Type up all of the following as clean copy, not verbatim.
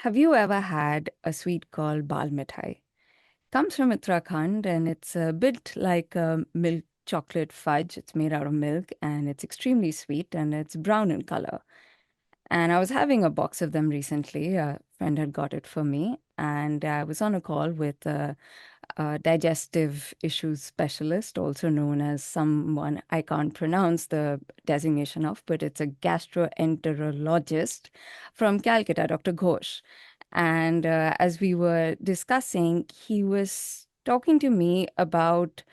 Have you ever had a sweet called bal mithai? Comes from Uttarakhand and it's a bit like a milk chocolate fudge. It's made out of milk and it's extremely sweet and it's brown in color. And I was having a box of them recently. A friend had got it for me, and I was on a call with a digestive issues specialist, also known as someone I can't pronounce the designation of, but it's a gastroenterologist from Calcutta, Dr. Ghosh. And as we were discussing, he was talking to me about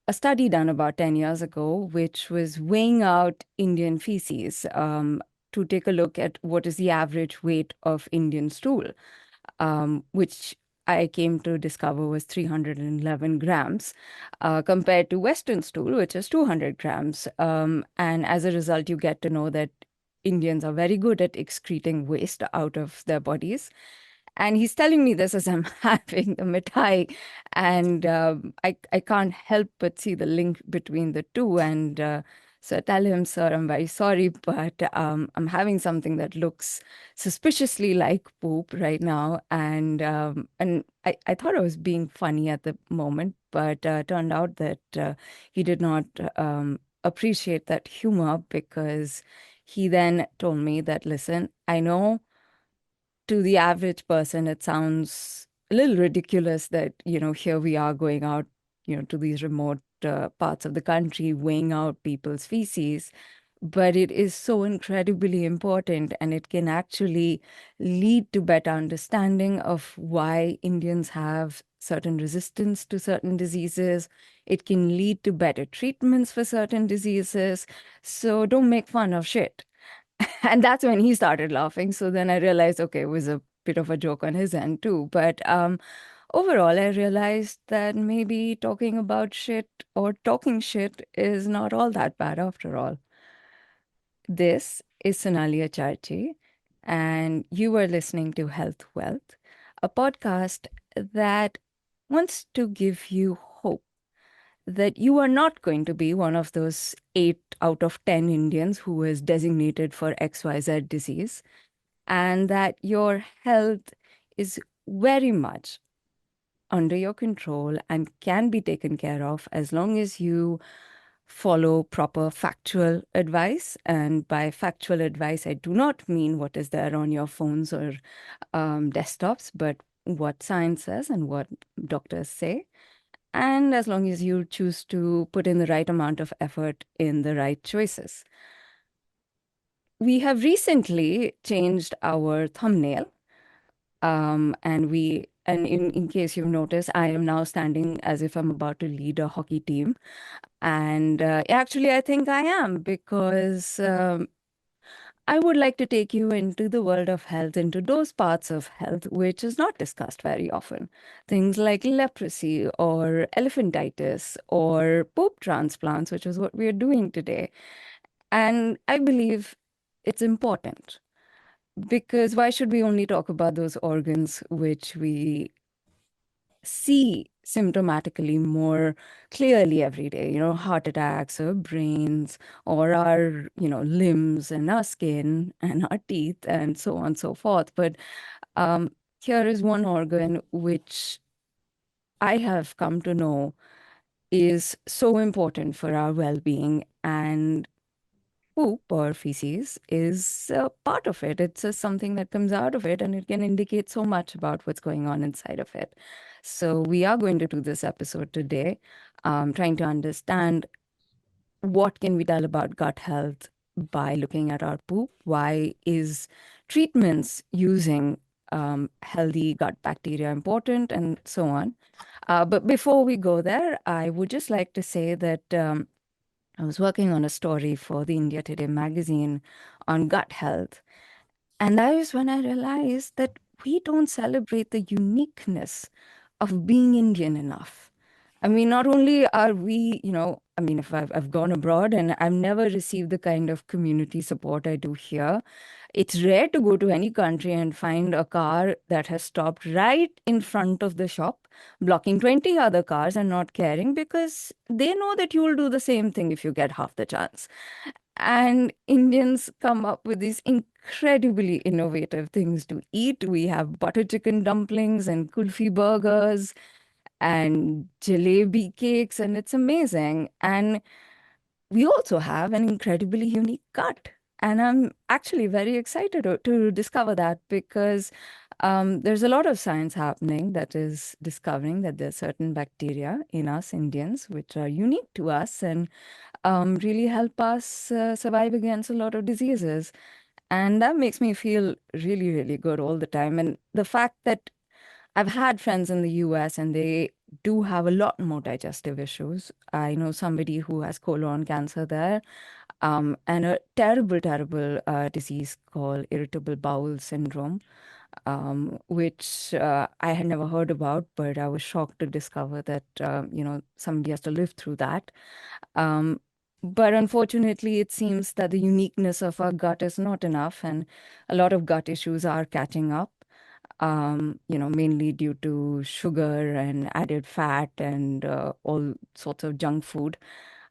a study done about 10 years ago, which was weighing out Indian feces to take a look at what is the average weight of Indian stool, which I came to discover was 311 grams compared to Western stool, which is 200 grams. And as a result, you get to know that Indians are very good at excreting waste out of their bodies. And he's telling me this as I'm having the mithai, and I can't help but see the link between the two. And so I tell him, sir, I'm very sorry, but I'm having something that looks suspiciously like poop right now. And I thought I was being funny at the moment, but turned out that he did not appreciate that humor, because he then told me that, listen, I know to the average person, it sounds a little ridiculous that, here we are going out, to these remote parts of the country, weighing out people's feces. But it is so incredibly important, and it can actually lead to better understanding of why Indians have certain resistance to certain diseases. It can lead to better treatments for certain diseases. So don't make fun of shit. And that's when he started laughing. So then I realized, okay, it was a bit of a joke on his end too. But overall, I realized that maybe talking about shit or talking shit is not all that bad after all. This is Sonali Acharchi, and you are listening to Health Wealth, a podcast that wants to give you hope that you are not going to be one of those 8 out of 10 Indians who is designated for XYZ disease, and that your health is very much under your control and can be taken care of as long as you follow proper factual advice. And by factual advice, I do not mean what is there on your phones or desktops, but what science says and what doctors say. And as long as you choose to put in the right amount of effort in the right choices. We have recently changed our thumbnail. And in case you've noticed, I am now standing as if I'm about to lead a hockey team. And actually, I think I am, because I would like to take you into the world of health, into those parts of health which is not discussed very often. Things like leprosy or elephantitis or poop transplants, which is what we are doing today. And I believe it's important, because why should we only talk about those organs which we see symptomatically more clearly every day, heart attacks or brains or our, limbs and our skin and our teeth and so on and so forth. But here is one organ which I have come to know is so important for our well-being, and poop or feces is a part of it. It's just something that comes out of it, and it can indicate so much about what's going on inside of it. So we are going to do this episode today, trying to understand what can we tell about gut health by looking at our poop. Why is treatments using healthy gut bacteria important, and so on. But before we go there, I would just like to say that I was working on a story for the India Today magazine on gut health. And that is when I realized that we don't celebrate the uniqueness of being Indian enough. I mean, not only are we, if I've gone abroad and I've never received the kind of community support I do here. It's rare to go to any country and find a car that has stopped right in front of the shop, blocking 20 other cars and not caring, because they know that you will do the same thing if you get half the chance. And Indians come up with these incredibly innovative things to eat. We have butter chicken dumplings and kulfi burgers and jalebi cakes, and it's amazing. And we also have an incredibly unique gut. And I'm actually very excited to discover that because there's a lot of science happening that is discovering that there's certain bacteria in us Indians which are unique to us and really help us survive against a lot of diseases. And that makes me feel really, really good all the time. And the fact that I've had friends in the US and they do have a lot more digestive issues. I know somebody who has colon cancer there, and a terrible, terrible disease called Irritable Bowel Syndrome, which I had never heard about, but I was shocked to discover that, somebody has to live through that. Um, but unfortunately, it seems that the uniqueness of our gut is not enough, and a lot of gut issues are catching up, mainly due to sugar and added fat and all sorts of junk food.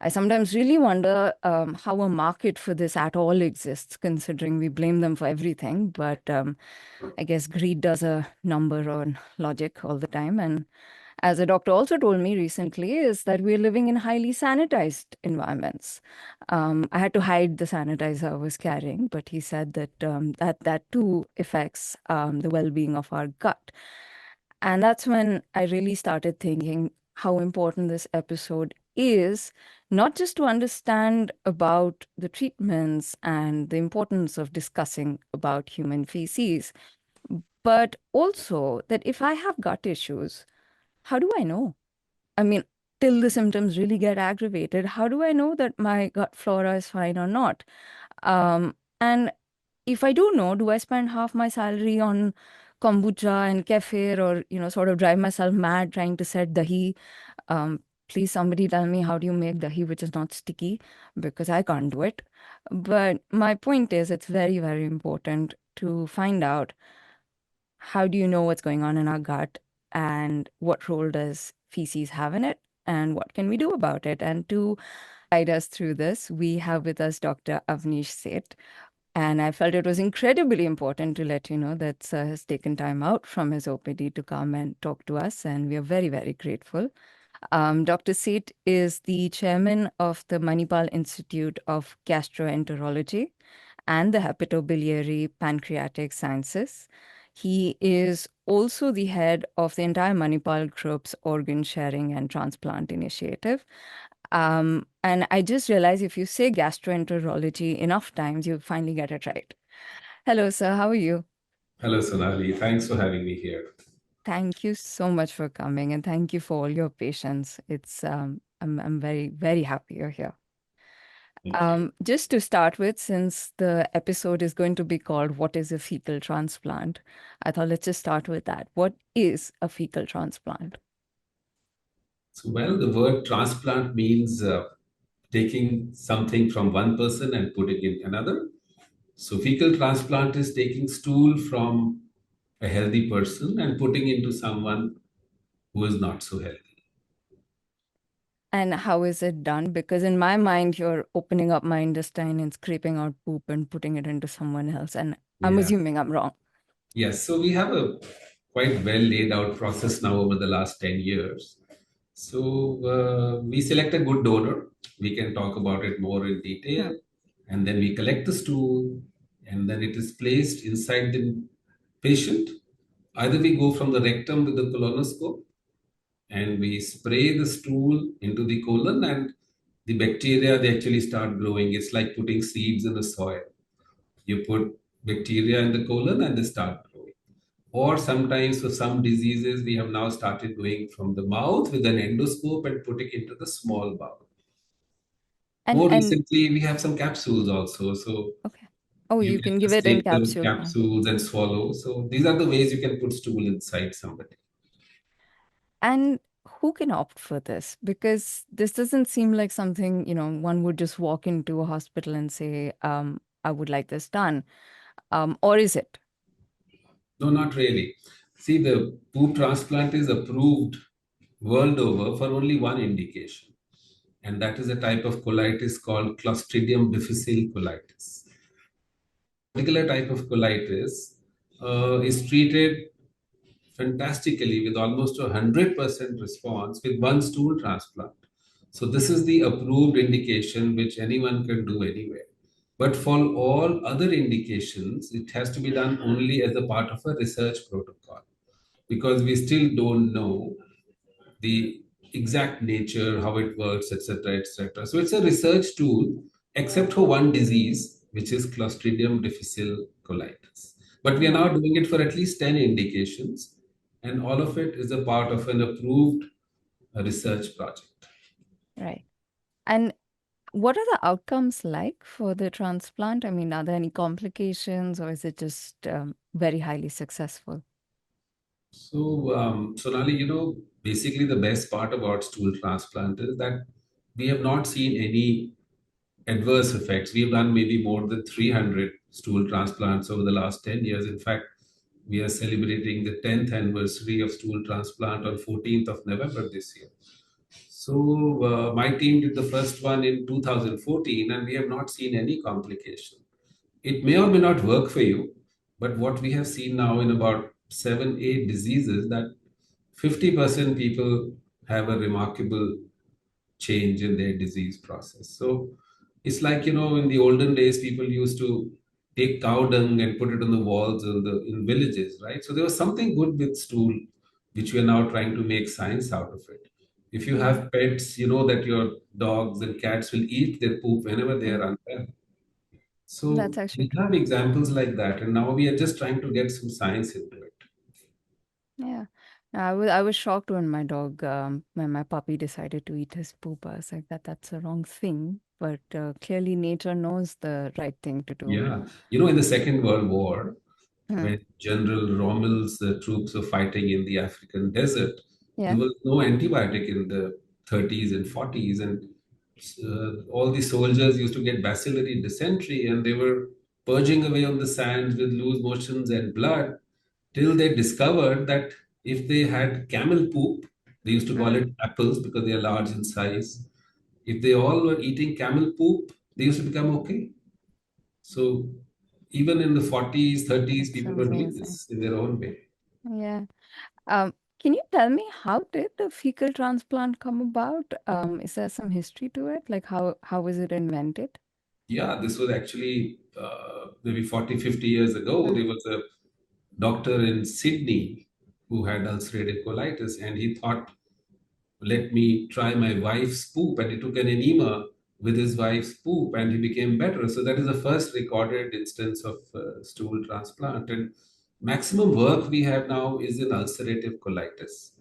I sometimes really wonder how a market for this at all exists, considering we blame them for everything. But I guess greed does a number on logic all the time. And as a doctor also told me recently, is that we're living in highly sanitized environments. I had to hide the sanitizer I was carrying, but he said that that too affects the well-being of our gut. And that's when I really started thinking how important this episode is, not just to understand about the treatments and the importance of discussing about human feces, but also that if I have gut issues, how do I know? I mean, till the symptoms really get aggravated, how do I know that my gut flora is fine or not? And if I do know, do I spend half my salary on kombucha and kefir or, sort of drive myself mad trying to set dahi? Please, somebody tell me how do you make dahi which is not sticky because I can't do it. But my point is, it's very, very important to find out how do you know what's going on in our gut and what role does feces have in it and what can we do about it? And to guide us through this, we have with us Dr. Avnish Seth. And I felt it was incredibly important to let you know that Sir has taken time out from his OPD to come and talk to us. And we are very, very grateful. Dr. Seth is the chairman of the Manipal Institute of Gastroenterology and the hepatic-biliary-pancreatic sciences. He is also the head of the entire Manipal Group's organ sharing and transplant initiative. And I just realized if you say gastroenterology enough times, you finally get it right. Hello, sir. How are you? Hello, Sonali. Thanks for having me here. Thank you so much for coming, and thank you for all your patience. I'm very, very happy you're here. Thank you. Just to start with, since the episode is going to be called What is a Fecal Transplant? I thought let's just start with that. What is a fecal transplant? The word transplant means taking something from one person and putting in another. So, fecal transplant is taking stool from a healthy person and putting into someone who is not so healthy. And how is it done? Because in my mind, you're opening up my intestine and scraping out poop and putting it into someone else. And I'm Yeah. assuming I'm wrong. Yes. So, we have a quite well laid out process now over the last 10 years. We select a good donor. We can talk about it more in Hmm. detail. And then we collect the stool, and then it is placed inside the patient. Either we go from the rectum with the colonoscope and we spray the stool into the colon, and the bacteria they actually start growing. It's like putting seeds in the soil. You put bacteria in the colon and they start growing. Or sometimes for some diseases, we have now started doing from the mouth with an endoscope and putting into the small bowel. And More and recently, we have some capsules also. So okay. Oh, you you can can give just it in take the capsule form. capsules and swallow. So these are the ways you can put stool inside somebody. And who can opt for this? Because this doesn't seem like something, one would just walk into a hospital and say, I would like this done. Or is it? No, not really. See, the poop transplant is approved world over for only one indication, and that is a type of colitis called Clostridium difficile colitis. Particular type of colitis is treated fantastically with almost 100% response with one stool transplant. So this is the approved indication which anyone can do anywhere. But for all other indications, it has to be done only as a part of a research protocol because we still don't know the exact nature, how it works, etc., etc. So it's a research tool, except for one disease, which is Clostridium difficile colitis. But we are now Right, doing it for at least 10 indications, and all of it is a part of an approved research project. right. And what are the outcomes like for the transplant? I mean, are there any complications or is it just very highly successful? So, Sonali, basically the best part about stool transplant is that we have not seen any adverse effects. We've done maybe more than 300 stool transplants over the last 10 years. In fact, we are celebrating the 10th anniversary of stool transplant on 14th of November this year. So, my team did the first one in 2014, and we have not seen any complication. It may or may not work for you, but what we have seen now in about 7, 8 diseases that 50% people have a remarkable change in their disease process. So it's like, in the olden days, people used to take cow dung and put it on the walls in villages, right? So there was something good with stool, which we are now trying to make science out of it. If you Yeah, have pets, you know that your dogs and cats will eat their poop whenever they are mm, unwell. that's So actually we true. have examples like that, and now we are just trying to get some science into it. Yeah. I was shocked when when my puppy decided to eat his poop. I was like, that's a wrong thing. But clearly nature knows the right thing to do. Yeah, in the Second World War, Hmm. when General Rommel's troops were fighting in the African desert, there Yeah. was no antibiotic in the 30s and 40s, and all the soldiers used to get bacillary dysentery, and they were purging away on the sands with loose motions and blood, till they discovered that if they had camel poop, they used to call Mm, it apples because they are large in size. If they all were eating camel poop, they used to become okay. So even in the 40s, 30s, that's people were doing amazing. this in their own way. Yeah. Can you tell me how did the fecal transplant come about? Is there some history to it? Like how was it invented? Yeah, this was actually maybe 40, 50 years ago. Mm, There was a doctor in Sydney who had ulcerative colitis, and he thought, let me try my wife's poop. And he took an enema with his wife's poop and he became better. So that is the first recorded instance of stool transplant. And maximum work we have now is in ulcerative colitis.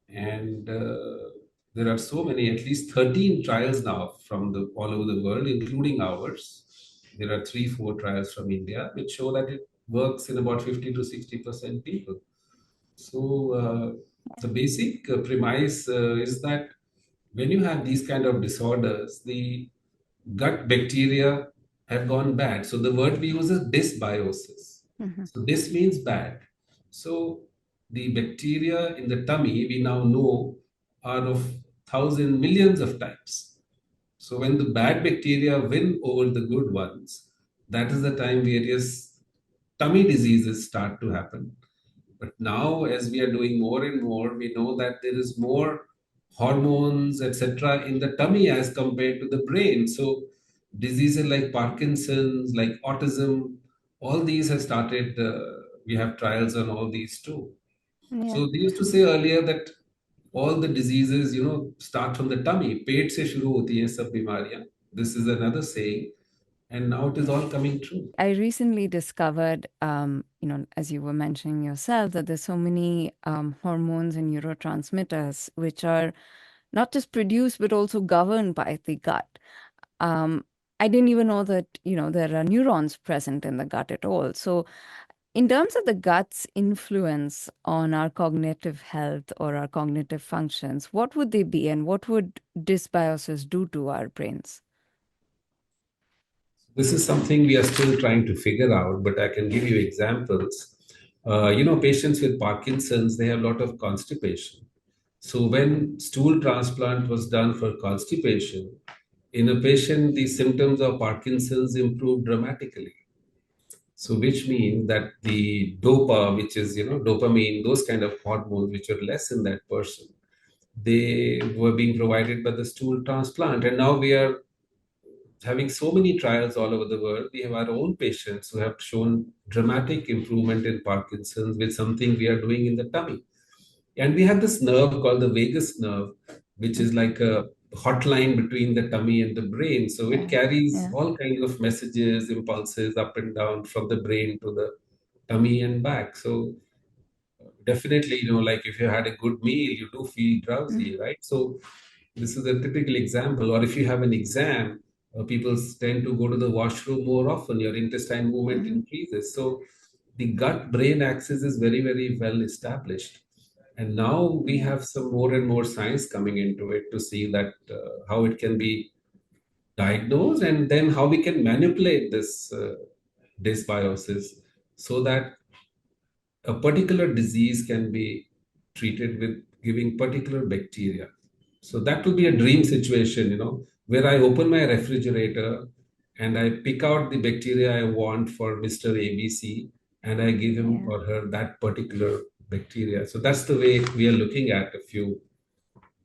And there are so many, at least 13 trials now from all over the world, including ours. There are 3, 4 trials from India, which show that it works in about 50 to 60% people. So the basic premise is that when you have these kind of disorders, the gut bacteria have gone bad. So the word we use is dysbiosis. mhm, So this means bad. So the bacteria in the tummy we now know are of thousand millions of types. So when the bad bacteria win over the good ones, that is the time various tummy diseases start to happen. But now, as we are doing more and more, we know that there is more hormones, etc., in the tummy as compared to the brain. So, diseases like Parkinson's, like autism, all these have started. We have trials on all these too. yeah. So, they used to say earlier that all the diseases, start from the tummy. पेट से शुरू होती हैं सब बीमारियां. This is another saying, and now it is all coming true. I recently discovered, as you were mentioning yourself, that there's so many hormones and neurotransmitters which are not just produced but also governed by the gut. Um, I didn't even know that, there are neurons present in the gut at all. So, in terms of the gut's influence on our cognitive health or our cognitive functions, what would they be and what would dysbiosis do to our brains? This is something we are still trying to figure out, but I can give you examples. Patients with Parkinson's, they have a lot of constipation. So when stool transplant was done for constipation, in a patient, the symptoms of Parkinson's improved dramatically. So which means that the dopa, which is, dopamine, those kind of hormones which are less in that person, they were being provided by the stool transplant. And now we are having so many trials all over the world. We have our own patients who have shown dramatic improvement in Parkinson's with something we are doing in the tummy. And we have this nerve called the vagus nerve, which is like a hotline between the tummy and the brain. So it Yeah. carries Yeah. all kinds of messages, impulses up and down from the brain to the tummy and back. So definitely, like if you had a good meal, you do feel Mm. drowsy, right? So this is a typical example. Or if you have an exam, people tend to go to the washroom more often. Your intestine movement Mhm. increases. So the gut brain axis is very, very well established. And now we Yeah. have some more and more science coming into it to see that how it can be diagnosed, and then how we can manipulate this dysbiosis so that a particular disease can be treated with giving particular bacteria. So that will be a Yeah. dream situation, where I open my refrigerator and I pick out the bacteria I want for Mr. ABC, and I give him Yeah. or her that particular bacteria. So that's the way we are looking at a few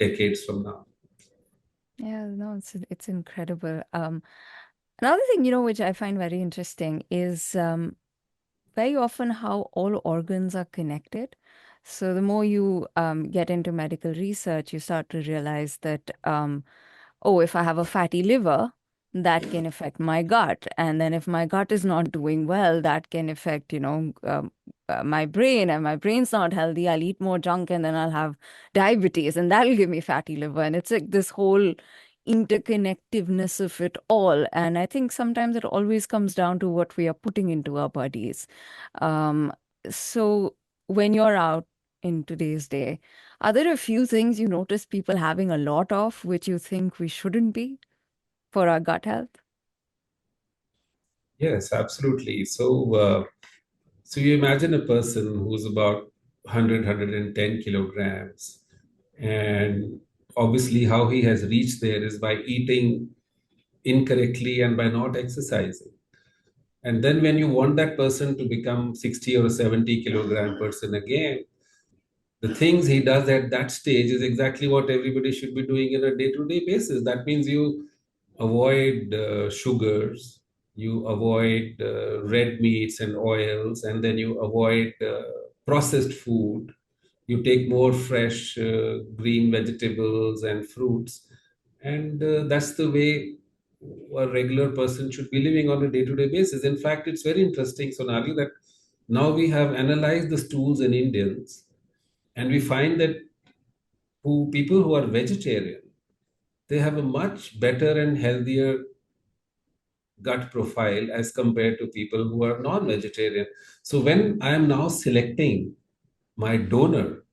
decades from now. Yeah. No, it's incredible. Another thing, which I find very interesting is very often how all organs are connected. So the more you get into medical research, you start to realize that oh, if I have a fatty liver, that can affect my gut. And then if my gut is not doing well, that can affect, my brain. And my brain's not healthy, I'll eat more junk and then I'll have diabetes and that'll give me fatty liver. And it's like this whole interconnectiveness of it all. And I think sometimes it always comes down to what we are putting into our bodies. Um, so when you're out in today's day, are there a few things you notice people having a lot of, which you think we shouldn't be for our gut health? Yes, absolutely. So you imagine a person who's about 100, kilograms, and obviously how he has reached there is by eating incorrectly and by not exercising. And then when you want that person to become 60 or 70 kilogram person again, the things he does at that stage is exactly what everybody should be doing in a day-to-day basis. That means you avoid sugars, you avoid red meats and oils, and then you avoid processed food. You take more fresh green vegetables and fruits, and that's the way a regular person should be living on a day-to-day basis. In fact, it's very interesting, Sonali, that now we have analyzed the stools in Indians, and we find that people who are vegetarian, they have a much better and healthier gut profile as compared to people who are non-vegetarian. So when I am now selecting my donor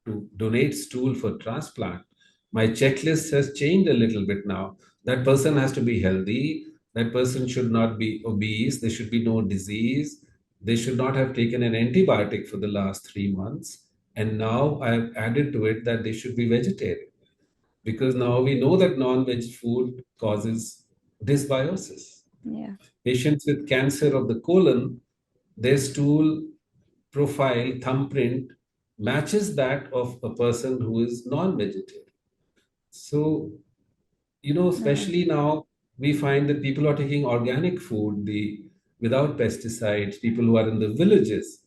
to donate stool for transplant, my checklist has changed a little bit now. That person has to be healthy. That person should not be obese. There should be no disease. They should not have taken an antibiotic for the last 3 months. And now I've added to it that they should be vegetarian, because now we know that non-veg food causes dysbiosis. Yeah. Patients with cancer of the colon, their stool profile thumbprint matches that of a person who is non-vegetarian. So, No. especially now we find that people are taking organic food, the without pesticides, people who are in the villages.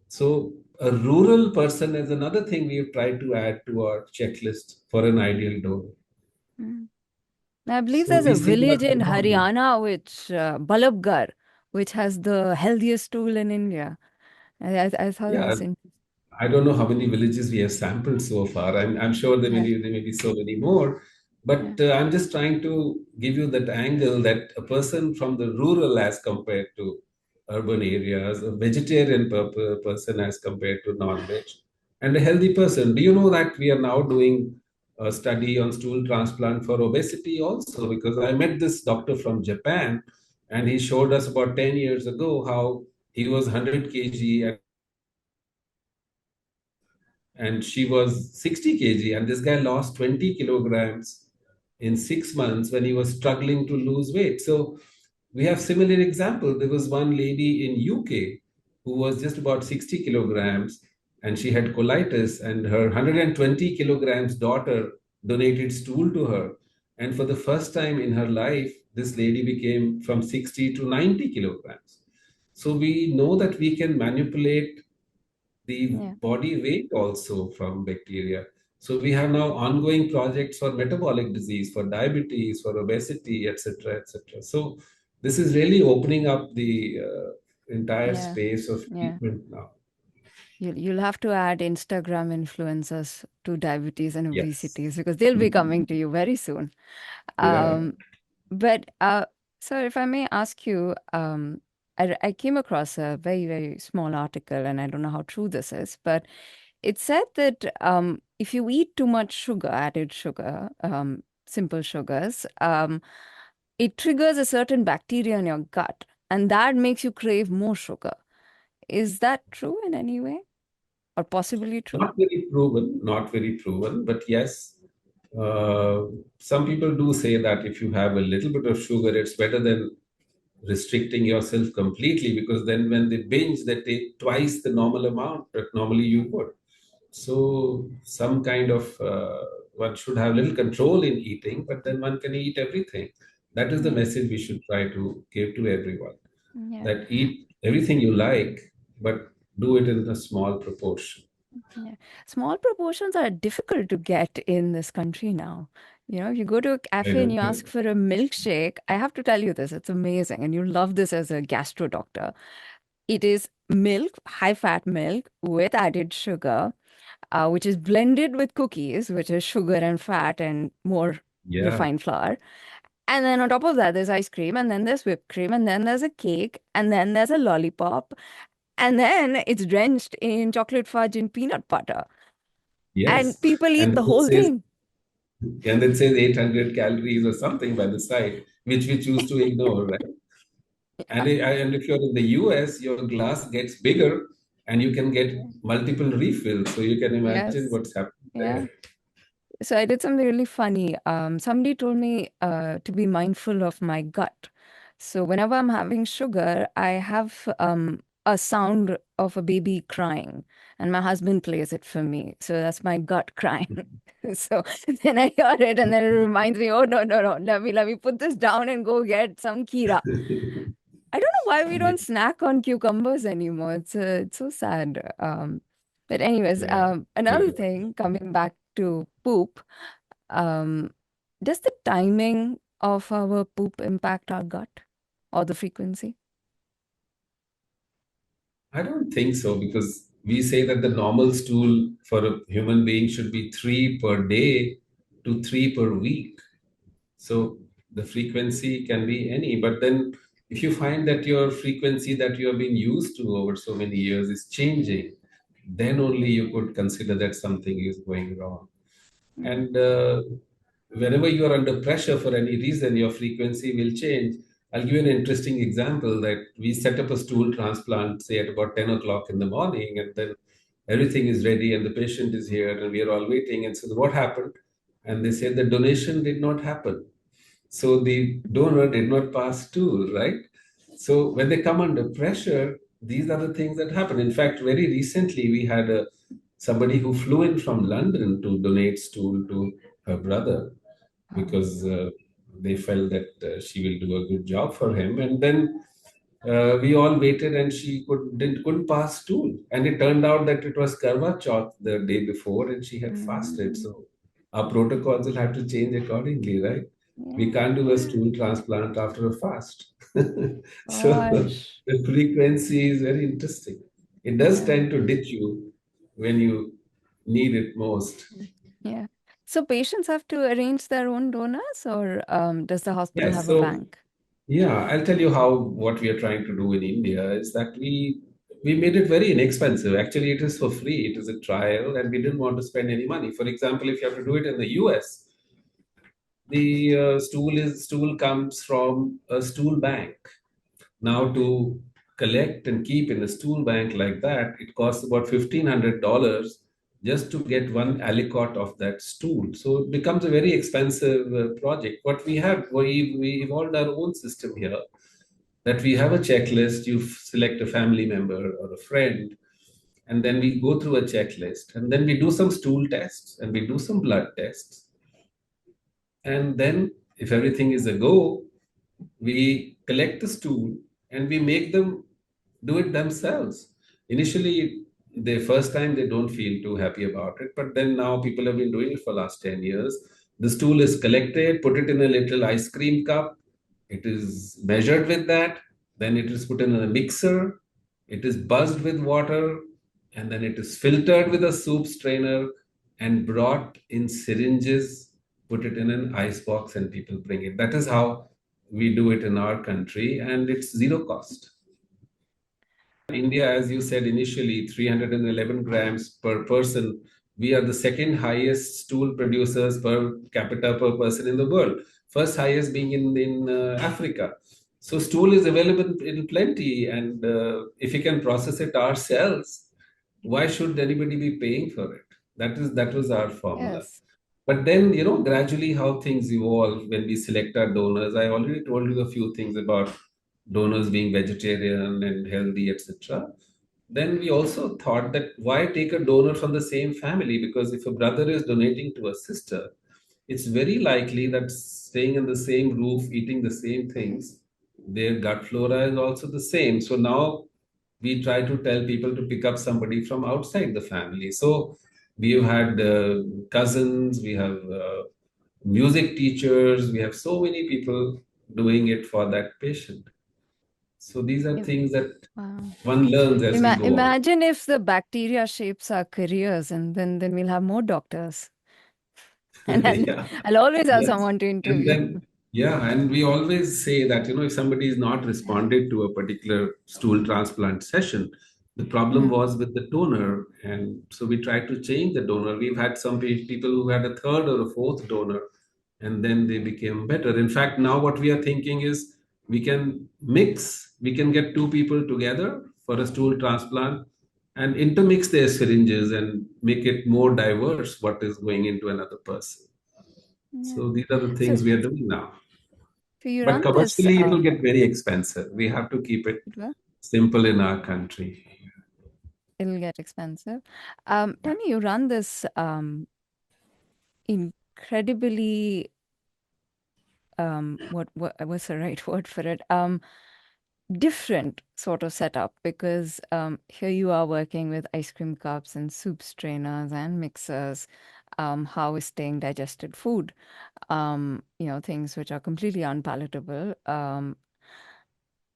So a rural person is another thing we have tried to add to our checklist for an ideal donor. Mm. I believe So there's we a see village that in phenomenon. Haryana, which Balabgarh, which has the healthiest stool in India. I thought that Yeah, was interesting. I don't know how many villages we have sampled so far. I'm sure Yeah. there may be so many more. But Yeah. I'm just trying to give you that angle that a person from the rural as compared to urban areas, a vegetarian person as compared to non-veg, and a healthy person. Do you know that we are now doing a study on stool transplant for obesity also? Because I met this doctor from Japan, and he showed us about 10 years ago how he was 100 kg and she was 60 kg, and this guy lost 20 kilograms in 6 months when he was struggling to lose weight. So we have similar example. There was one lady in UK who was just about 60 kilograms, and she had colitis, and her 120 kilograms daughter donated stool to her. And for the first time in her life, this lady became from 60 to 90 kilograms. So we know that we can manipulate the Yeah. body weight also from bacteria. So we have now ongoing projects for metabolic disease, for diabetes, for obesity, etc., etc. So this is really opening up the entire Yeah. space of Yeah. treatment now. You'll have to add Instagram influencers to diabetes and Yes. obesities because they'll be coming to you very soon. Yeah. Um, but so if I may ask you, I came across a very, very small article, and I don't know how true this is, but it said that if you eat too much sugar, added sugar, simple sugars, it triggers a certain bacteria in your gut, and that makes you crave more sugar. Is that true in any way, or possibly true? Not very proven, but yes, uh, some people do say that if you have a little bit of sugar, it's better than restricting yourself completely, because then when they binge, they take twice the normal amount that normally you would. So some kind of one should have little control in eating, but then one can eat everything. That is the Yeah, message we should try to give to everyone. yeah, That eat everything you like, but do it in a small proportion. yeah. Small proportions are difficult to get in this country now. If you go to a I cafe and know. you ask for a milkshake, I have to tell you this, it's amazing, and you love this as a gastro doctor. It is milk, high fat milk with added sugar, which is blended with cookies, which is sugar and fat and more Yeah. refined flour. And then on top of that, there's ice cream, and then there's whipped cream, and then there's a cake, and then there's a lollipop, and then it's drenched in chocolate fudge and peanut butter. And Yes. people eat And the then it whole says thing. and it says 800 calories or something by the side, which we choose to ignore, right? And if you're in the US, your glass gets bigger and you can get Yeah. multiple refills. So you can imagine Yes. what's happening Yeah. there. So I did something really funny. Somebody told me to be mindful of my gut. So whenever I'm having sugar, I have a sound of a baby crying, and my husband plays it for me. So that's my gut crying. So then I hear it, and then it reminds me, oh no, no, no, let me put this down and go get some kira. I don't know why we Yeah. don't snack on cucumbers anymore. It's so sad. But anyways, Yeah. another thing, coming back to poop, um, does the timing of our poop impact our gut or the frequency? I don't think so, because we say that the normal stool for a human being should be 3 per day to 3 per week. So the frequency can be any, but then if you find that your frequency that you have been used to over so many years is changing, then only you could consider that something is going wrong. Mm, And whenever you are under pressure for any reason, your frequency will change. I'll give you an interesting example that we set up a stool transplant, say at about 10 o'clock in the morning, and then everything is ready and the patient is here and we are all waiting. And so what happened? And they said the donation did not happen. So the donor did not pass stool, right? So when they come under pressure, these are the things that happen. In fact, very recently we had somebody who flew in from London to donate stool to her brother, wow. because they felt that she will do a good job for him. And then we all waited, and she couldn't pass stool. And it turned out that it was Karwa Chauth the day before, and she had fasted. Mm, So our protocols will have to change accordingly, right? We yeah. can't do a stool transplant after a fast. So Gosh. the frequency is very interesting. It does Yeah. tend to ditch you when you need it most. Yeah. So patients have to arrange their own donors, or does the hospital Yes. have a So bank? yeah, I'll tell you how what we are trying to do in India is that we made it very inexpensive. Actually, it is for free. It is a trial, and we didn't want to spend any money. For example, if you have to do it in the US, the stool comes from a stool bank. Now, to collect and keep in a stool bank like that, it costs about $1,500 just to get one aliquot of that stool. So it becomes a very expensive project. What we have, we evolved our own system here, that we have a checklist. You select a family member or a friend, and then we go through a checklist, and then we do some stool tests and we do some blood tests. And then, if everything is a go, we collect the stool and we make them do it themselves. Initially, the first time they don't feel too happy about it, but then now people have been doing it for last 10 years. The stool is collected, put it in a little ice cream cup, it is measured with that, then it is put in a mixer, it is buzzed with water, and then it is filtered with a soup strainer and brought in syringes, put it in an ice box, and people bring it. That is how we do it in our country, and it's zero cost. India, as you said initially, 311 grams per person. We are the second highest stool producers per capita per person in the world. First highest being in Africa. So stool is available in plenty, and if we can process it ourselves, why should anybody be paying for it? That was our formula. Yes. But then, gradually how things evolve when we select our donors. I already told you a few things about donors being vegetarian and healthy, etc. Then we also thought that why take a donor from the same family? Because if a brother is donating to a sister, it's very likely that staying in the same roof, eating the same things, their gut flora is also the same. So now we try to tell people to pick up somebody from outside the family. So we have had cousins, we have music teachers, we have so many people doing it for that patient. So these are Im- things that Wow. one learns as we go on. Imagine if the bacteria shapes our careers, and then we'll have more doctors. And Yeah. I'll always have Yes. someone to And interview. then, yeah, and we always say that, if somebody is not Yeah. responded to a particular stool transplant session, the problem Mm. was with the donor. And so we tried to change the donor. We've had some people who had a third or a fourth donor, and then they became better. In fact, now what we are thinking is we can get two people together for a stool transplant and intermix their syringes and make it more diverse what is going into another person. Yeah. So these are the So, things we are doing now. so you But run this, commercially, it will get very expensive. We have to keep it it will simple in our country. it'll get expensive. Tell me, you run this incredibly what what's the right word for it? Different sort of setup, because here you are working with ice cream cups and soup strainers and mixers, harvesting digested food, things which are completely unpalatable.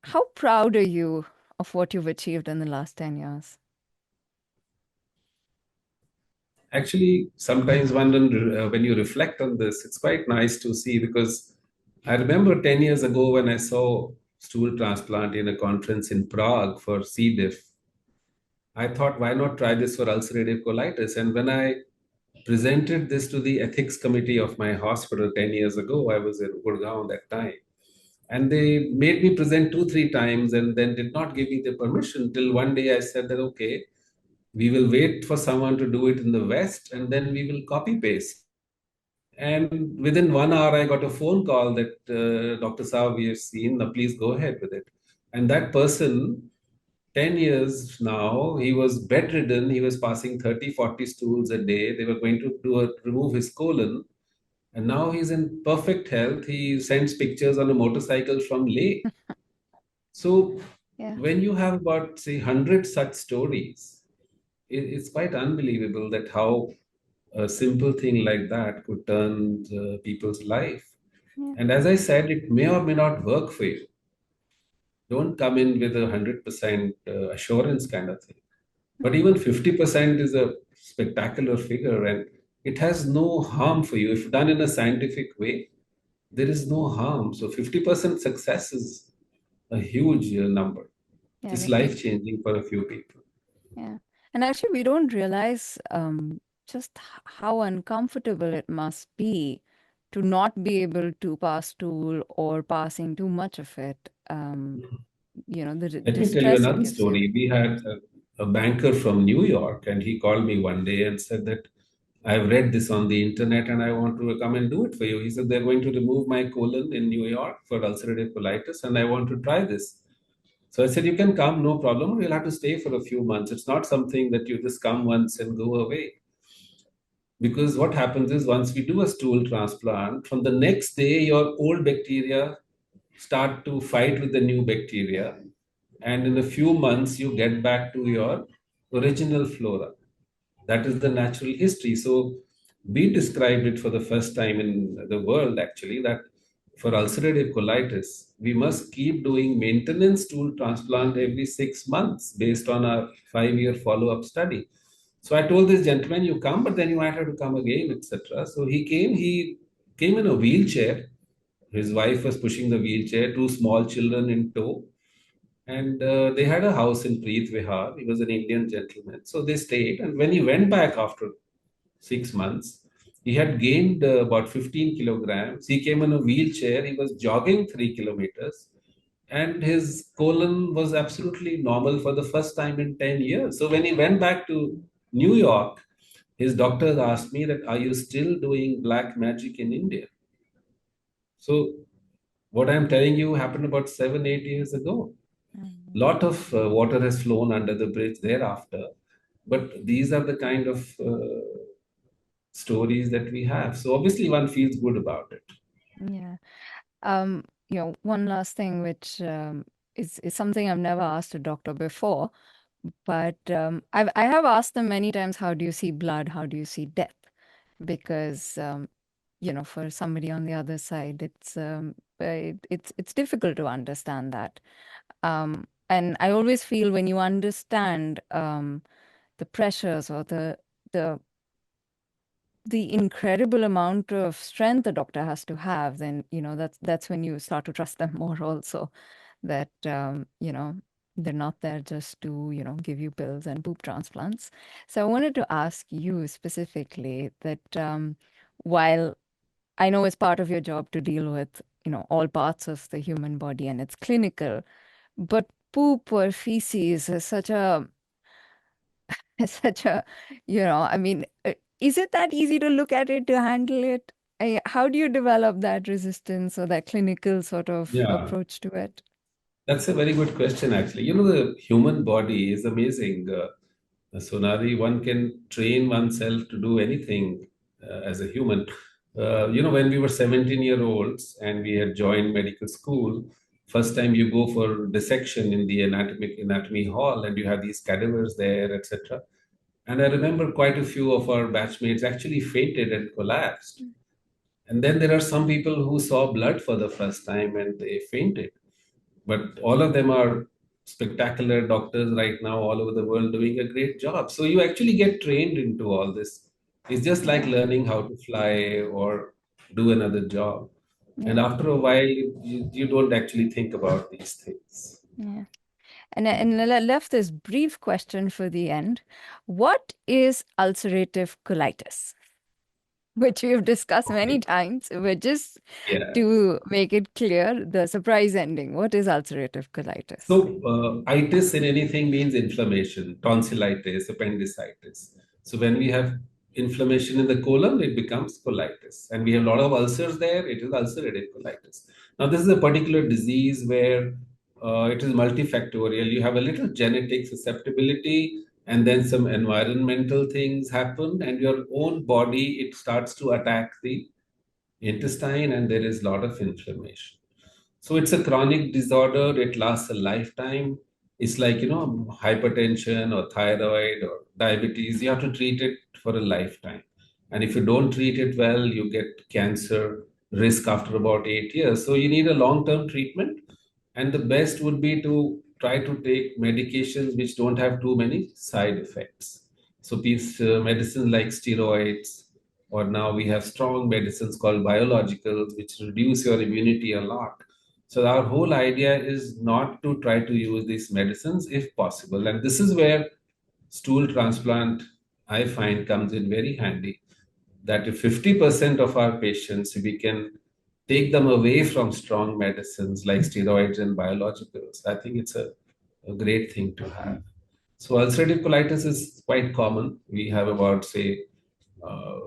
How proud are you of what you've achieved in the last 10 years? Actually, sometimes when you reflect on this, it's quite nice to see because I remember 10 years ago when I saw stool transplant in a conference in Prague for C. diff. I thought, why not try this for ulcerative colitis? And when I presented this to the ethics committee of my hospital 10 years ago, I was in Gurgaon that time. And they made me present two, three times and then did not give me the permission till one day I said that, okay, we will wait for someone to do it in the West and then we will copy paste. And within 1 hour, I got a phone call that Dr. Saab, we have seen, now please go ahead with it. And that person, 10 years now, he was bedridden. He was passing 30, 40 stools a day. They were going to remove his colon. And now he's in perfect health. He sends pictures on a motorcycle from Leh. So Yeah, when you have about, say, 100 such stories, it's quite unbelievable that how a simple thing like that could turn people's life. yeah, And as I said, it may or may not work for you. Don't come in with 100% assurance kind of thing. But even 50% is a spectacular figure and it has no harm for you. If done in a scientific way, there is no harm. So 50% success is a huge number. yeah, It's life changing for a few people. yeah. And actually, we don't realize just how uncomfortable it must be to not be able to pass stool or passing too much of it. The Let me tell you distress it another gives you. story. We had a banker from New York, and he called me one day and said that I've read this on the internet and I want to come and do it for you. He said they're going to remove my colon in New York for ulcerative colitis, and I want to try this. So I said, you can come, no problem. You'll have to stay for a few months. It's not something that you just come once and go away. Because what happens is once we do a stool transplant, from the next day, your old bacteria start to fight with the new bacteria. And in a few months, you get back to your original flora. That is the natural history. So we described it for the first time in the world, actually, that for ulcerative colitis, we must keep doing maintenance stool transplant every 6 months based on our 5-year follow-up study. So I told this gentleman, you come, but then you might have to come again, etc. So he came in a wheelchair. His wife was pushing the wheelchair, two small children in tow. And they had a house in Preet Vihar. He was an Indian gentleman. So they stayed. And when he went back after 6 months, he had gained about 15 kilograms. He came in a wheelchair. He was jogging 3 kilometers. And his colon was absolutely normal for the first time in 10 years. So when he went back to New York, his doctors asked me that, are you still doing black magic in India? So what I'm telling you happened about 7, 8 years ago. Mhm. Lot of water has flown under the bridge thereafter, but these are the kind of stories that we have. So obviously one feels good about it. Yeah. One last thing, which is something I've never asked a doctor before, but I have asked them many times, how do you see blood? How do you see death? Because for somebody on the other side, it's difficult to understand that. And I always feel when you understand the pressures or the the incredible amount of strength the doctor has to have, then that's when you start to trust them more also. That they're not there just to give you pills and poop transplants. So I wanted to ask you specifically that while I know it's part of your job to deal with all parts of the human body and it's clinical, but poop or feces is such a such a, I mean, is it that easy to look at it, to handle it? How do you develop that resistance or that clinical sort of Yeah, approach to it? that's a very good question, actually. The human body is amazing. Sonali, one can train oneself to do anything as a human. When we were 17-year-olds and we had joined medical school, first time you go for dissection in the anatomy hall and you have these cadavers there, etc. And I remember quite a few of our batchmates actually fainted and collapsed. And then there are some people who saw blood for the first time and they fainted. But all of them are spectacular doctors right now all over the world doing a great job. So you actually get trained into all this. It's just like Yeah, learning how to fly or do another job. And yeah, after a while, you don't actually think about these things. yeah. And I left this brief question for the end. What is ulcerative colitis? Which we've discussed many Okay. times, but just Yeah. to make it clear, the surprise ending. What is ulcerative colitis? So, itis in anything means inflammation, tonsillitis, appendicitis. So, when we have inflammation in the colon, it becomes colitis. And we have a lot of ulcers there, it is ulcerative colitis. Now, this is a particular disease where it is multifactorial. You have a little genetic susceptibility, and then some environmental things happen, and your own body, it starts to attack the intestine, and there is a lot of inflammation. So it's a chronic disorder. It lasts a lifetime. It's like, hypertension or thyroid or diabetes. You have to treat it for a lifetime. And if you don't treat it well, you get cancer risk after about 8 years. So you need a long-term treatment. And the best would be to try to take medications which don't have too many side effects. So these medicines like steroids, or now we have strong medicines called biologicals, which reduce your immunity a lot. So our whole idea is not to try to use these medicines if possible. And this is where stool transplant, I find, comes in very handy. That if 50% of our patients, we can take them away from strong medicines like steroids and biologicals, I think it's a great thing to have. So ulcerative colitis is quite common. We have about, say, uh,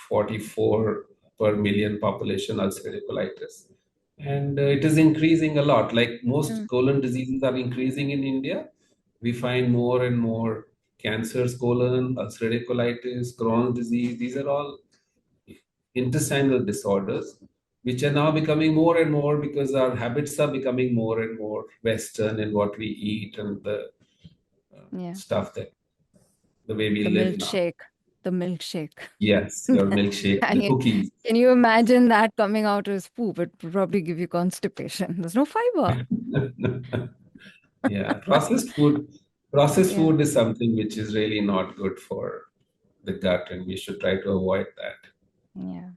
44 per million population ulcerative colitis. And it is increasing a lot. Like most Mm. colon diseases are increasing in India, we find more and more cancers, colon, ulcerative colitis, Crohn's disease. These are all intestinal disorders, which are now becoming more and more because our habits are becoming more and more Western in what we eat and the Yeah. stuff that the way we The live now. milkshake. The milkshake. Yes, your milkshake, I the mean, cookies. can you imagine that coming out as poop? It would probably give you constipation. There's no fiber. Yeah, processed food. Processed Yeah. food is something which is really not good for the gut, and we should try to avoid that. Yeah.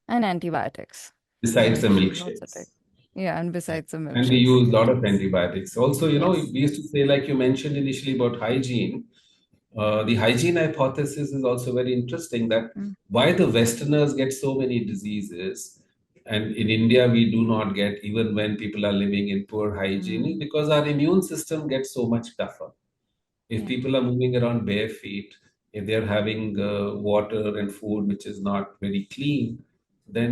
And antibiotics. Besides the Injection, lots of things. milkshakes. Yeah, and besides the And we milkshakes. use a lot of antibiotics. Also, Yes. we used to say, like you mentioned initially about hygiene. The hygiene hypothesis is also very interesting that Mm, why the Westerners get so many diseases, and in India we do not get, even when people are living in poor hygiene, is mm, because our immune system gets so much tougher. If yeah. people are moving around bare feet, if they're having water and food which is not very clean, then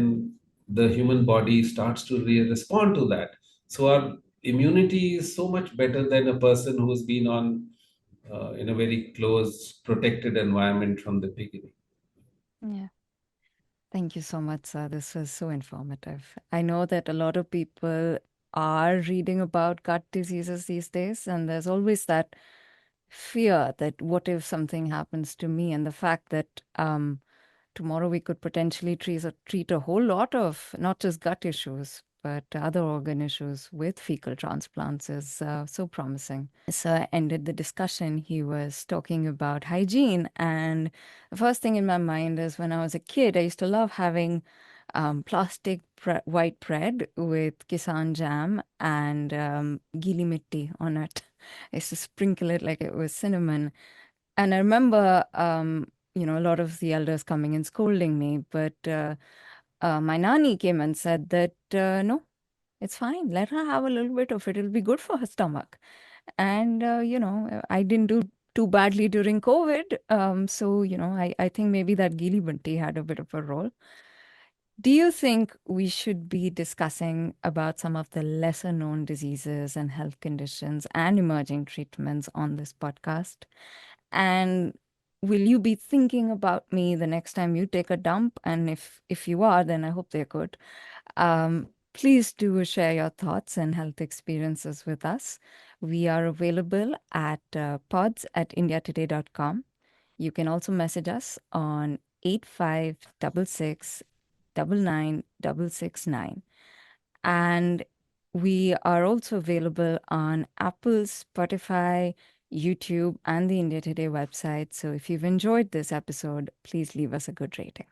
the human body starts to respond to that. So our immunity is so much better than a person who's been on in a very close, protected environment from the beginning. Yeah. Thank you so much, sir. This was so informative. I know that a lot of people are reading about gut diseases these days, and there's always that fear that what if something happens to me, and the fact that tomorrow we could potentially treat a whole lot of not just gut issues, but other organ issues with fecal transplants is so promising. So ended the discussion. He was talking about hygiene. And the first thing in my mind is when I was a kid, I used to love having plastic white bread with kisan jam and gili mitti on it. I used to sprinkle it like it was cinnamon. And I remember, a lot of the elders coming and scolding me, but my nanny came and said that no, it's fine. Let her have a little bit of it. It'll be good for her stomach. And, I didn't do too badly during COVID. So, I think maybe that Gili Bunti had a bit of a role. Do you think we should be discussing about some of the lesser known diseases and health conditions and emerging treatments on this podcast? And will you be thinking about me the next time you take a dump? And if you are, then I hope they're good. Please do share your thoughts and health experiences with us. We are available at pods@indiatoday.com. You can also message us on 8566 99 669. And we are also available on Apple, Spotify, YouTube, and the India Today website. So if you've enjoyed this episode, please leave us a good rating.